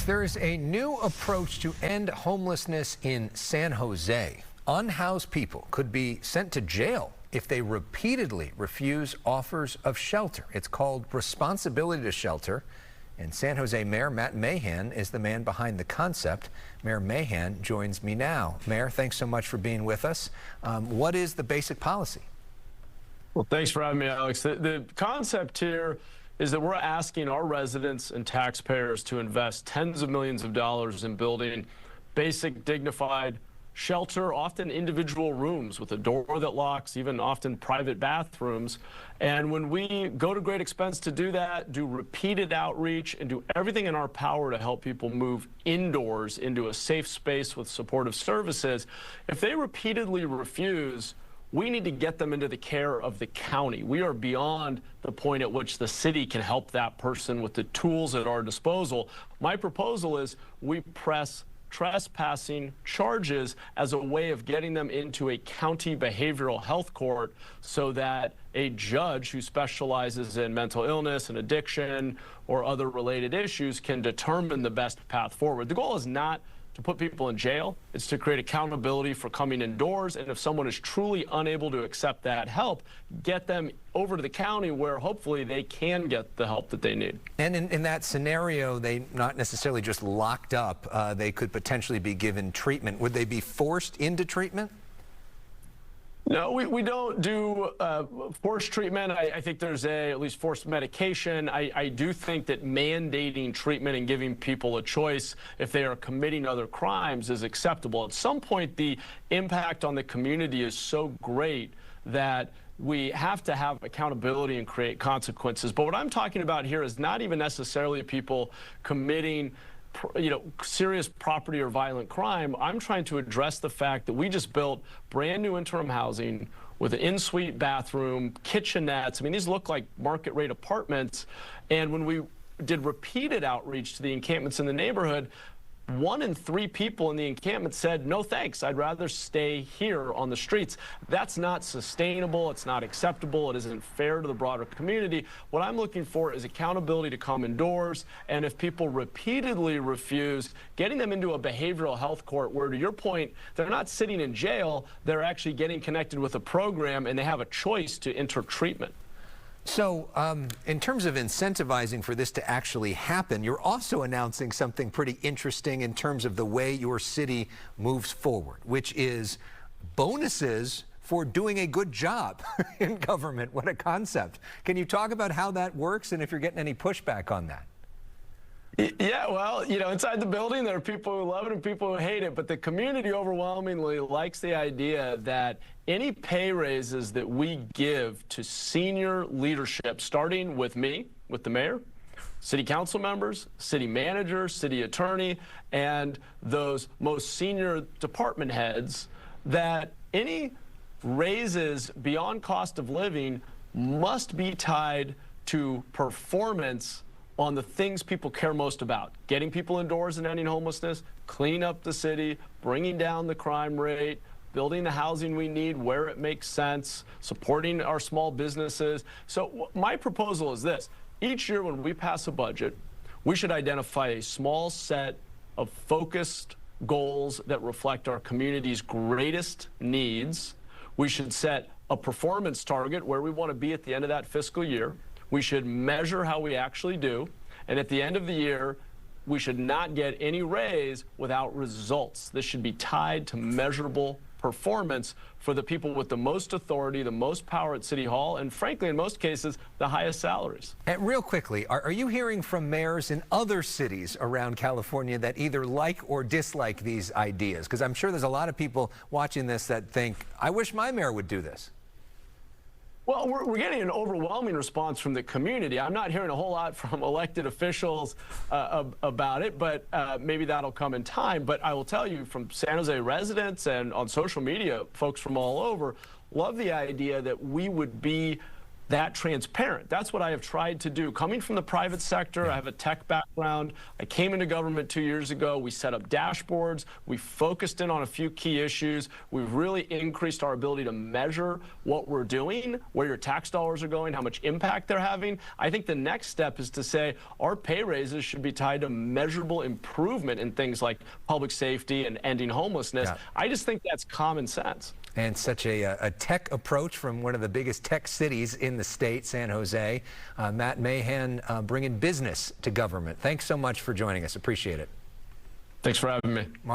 There is a new approach to end homelessness in San Jose. Unhoused people could be sent to jail if they repeatedly refuse offers of shelter. It's called responsibility to shelter. And San Jose Mayor Matt Mahan is the man behind the concept. Mayor Mahan joins me now. Mayor, thanks so much for being with us. What is the basic policy? Well, thanks for having me, Alex. The concept here is that we're asking our residents and taxpayers to invest tens of millions of dollars in building basic, dignified shelter, often individual rooms with a door that locks, even often private bathrooms. And when we go to great expense to do that, do repeated outreach, and do everything in our power to help people move indoors into a safe space with supportive services, if they repeatedly refuse, we need to get them into the care of the county. We are beyond the point at which the city can help that person with the tools at our disposal. My proposal is we press trespassing charges as a way of getting them into a county behavioral health court so that a judge who specializes in mental illness and addiction or other related issues can determine the best path forward. The goal is not to put people in jail. It's to create accountability for coming indoors, and if someone is truly unable to accept that help, get them over to the county where hopefully they can get the help that they need. And in that scenario, they not necessarily just locked up, they could potentially be given treatment. Would they be forced into treatment? No, we don't do forced treatment. I think there's at least forced medication. I do think that mandating treatment and giving people a choice if they are committing other crimes is acceptable. At some point, the impact on the community is so great that we have to have accountability and create consequences. But what I'm talking about here is not even necessarily people committing serious property or violent crime. I'm trying to address the fact that we just built brand new interim housing with an in-suite bathroom, kitchenettes. I mean, these look like market rate apartments. And when we did repeated outreach to the encampments in the neighborhood, 1 in 3 people in the encampment said, no thanks, I'd rather stay here on the streets. That's not sustainable, it's not acceptable, it isn't fair to the broader community. What I'm looking for is accountability to come indoors, and if people repeatedly refuse, getting them into a behavioral health court where, to your point, they're not sitting in jail, they're actually getting connected with a program and they have a choice to enter treatment. So in terms of incentivizing for this to actually happen, you're also announcing something pretty interesting in terms of the way your city moves forward, which is bonuses for doing a good job in government. What a concept. Can you talk about how that works and if you're getting any pushback on that? Yeah, well, inside the building, there are people who love it and people who hate it, but the community overwhelmingly likes the idea that any pay raises that we give to senior leadership, starting with me, with the mayor, city council members, city manager, city attorney, and those most senior department heads, that any raises beyond cost of living must be tied to performance on the things people care most about: getting people indoors and ending homelessness, cleaning up the city, bringing down the crime rate, building the housing we need where it makes sense, supporting our small businesses. So my proposal is this: each year when we pass a budget, we should identify a small set of focused goals that reflect our community's greatest needs. We should set a performance target where we want to be at the end of that fiscal year. We should measure how we actually do, and at the end of the year, we should not get any raise without results. This should be tied to measurable performance for the people with the most authority, the most power at City Hall, and frankly, in most cases, the highest salaries. And real quickly, are you hearing from mayors in other cities around California that either like or dislike these ideas? Because I'm sure there's a lot of people watching this that think, I wish my mayor would do this. Well, we're getting an overwhelming response from the community. I'm not hearing a whole lot from elected officials about it, but maybe that'll come in time. But I will tell you, from San Jose residents and on social media, folks from all over love the idea that we would be that transparent. That's what I have tried to do. Coming from the private sector, I have a tech background. I came into government 2 years ago. We set up dashboards. We focused in on a few key issues. We've really increased our ability to measure what we're doing, where your tax dollars are going, how much impact they're having. I think the next step is to say our pay raises should be tied to measurable improvement in things like public safety and ending homelessness. Yeah. I just think that's common sense. And such a tech approach from one of the biggest tech cities in the state, San Jose. Matt Mahan bringing business to government. Thanks so much for joining us. Appreciate it. Thanks for having me.